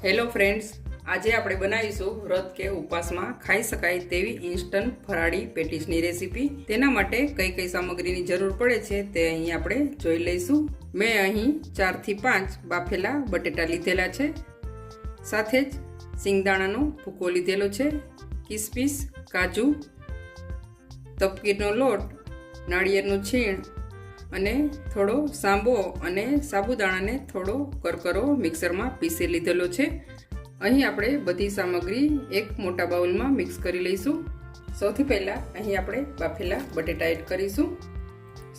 Hello friends, આજે આપણે બનાવીશું વ્રત કે ઉપવાસમાં ખાઈ શકાય તેવી ઇન્સ્ટન્ટ ફરાળી પેટીસની રેસીપી। તેના માટે કઈ કઈ સામગ્રીની જરૂર પડે છે તે અહીં આપણે જોઈ લઈશું। મેં અહીં 4 થી 5 બાફેલા બટેટા લીધેલા છે, સાથે જ સિંગદાણાનો ભૂકો લીધેલો છે, કિસમિસ, કાજુ, તપકીરનો લોટ, નાળિયેરનું છીણ અને થોડો સાંબો અને સાબુદાણાને થોડો કરકરો મિક્સરમાં પીસી લીધેલો છે। અહીં આપણે બધી સામગ્રી એક મોટા બાઉલમાં મિક્સ કરી લઈશું। સૌથી પહેલાં અહીં આપણે બાફેલા બટેટા એડ કરીશું,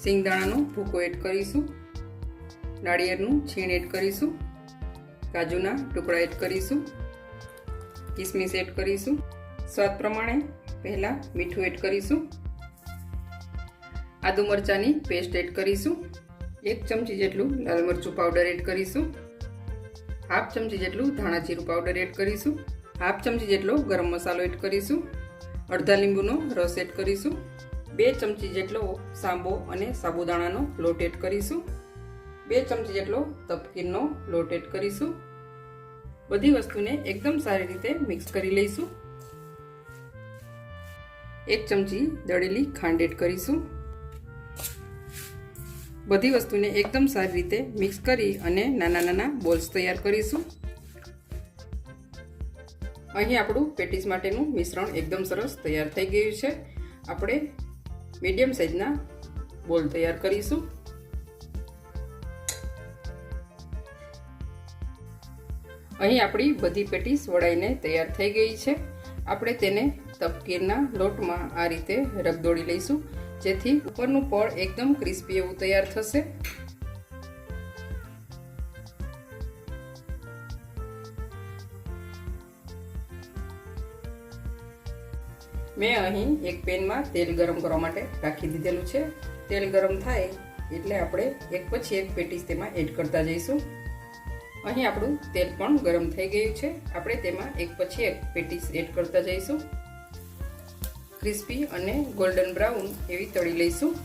સિંગદાણાનો ભૂકો એડ કરીશું, નાળિયેરનું છીણ એડ કરીશું, કાજુના ટુકડા એડ કરીશું, કિસમિસ એડ કરીશું, સ્વાદ પ્રમાણે પહેલાં મીઠું એડ કરીશું, આદુ મરચાંની પેસ્ટ એડ કરીશું, 1 ચમચી જેટલું લાલ મરચું પાવડર એડ કરીશું, હાફ ચમચી જેટલું ધાણા જીરું પાવડર એડ કરીશું, હાફ ચમચી જેટલો ગરમ મસાલો એડ કરીશું, અડધા લીંબુનો રસ એડ કરીશું, 2 ચમચી જેટલો સાંબો અને સાબુદાણાનો લોટ એડ કરીશું, 2 ચમચી જેટલો તપકીરનો લોટ એડ કરીશું। બધી વસ્તુને એકદમ સારી રીતે મિક્સ કરી લઈશું। 1 ચમચી દળેલી ખાંડ એડ કરીશું। બધી વસ્તુને એકદમ સારી રીતે મિક્સ કરી અને નાના નાના બોલ્સ તૈયાર કરીશું। અહીં આપણું પેટીસ માટેનું મિશ્રણ એકદમ સરસ તૈયાર થઈ ગયું છે। આપણે મીડિયમ સાઈઝના બોલ તૈયાર કરીશું। અહીં આપણી બધી પેટીસ વળાઈને તૈયાર થઈ ગઈ છે। આપણે તેને તપકીરના લોટમાં આ રીતે રગદોળી લઈશું, જેથી ઉપરનું પડ એકદમ ક્રિસ્પી એવું તૈયાર થશે। મેં અહીં એક પેનમાં તેલ ગરમ કરવા માટે રાખી દીધેલું છે। તેલ ગરમ થાય એટલે આપણે એક પછી એક પેટીસ તેમાં એડ કરતા જઈશું। અહીં આપણું તેલ પણ ગરમ થઈ ગયું છે। આપણે તેમાં એક પછી એક પેટીસ એડ કરતા જઈશું। ક્રિસ્પી અને ગોલ્ડન બ્રાઉન એવી તળી લઈશું।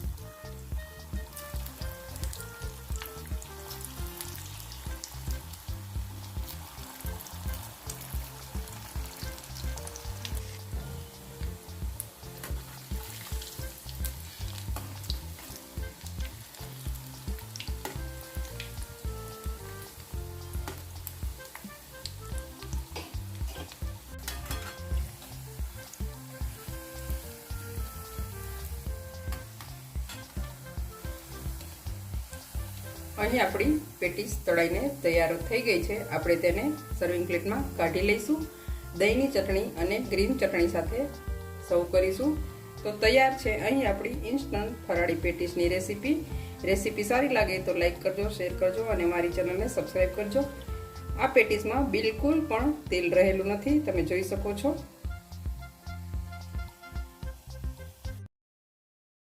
અહીં આપણી પેટીસ તળાઈને તૈયાર થઈ ગઈ છે। આપણે તેને સર્વિંગ પ્લેટમાં કાઢી લઈશું। દહીંની ચટણી અને ગ્રીન ચટણી સાથે સર્વ કરીશું તો તૈયાર છે અહીં આપણી ઇન્સ્ટન્ટ ફરાળી પેટીસની રેસીપી સારી લાગે તો લાઈક કરજો, શેર કરજો અને મારી ચેનલને સબસ્ક્રાઈબ કરજો। આ પેટીસમાં બિલકુલ પણ તેલ રહેલું નથી, તમે જોઈ શકો છો।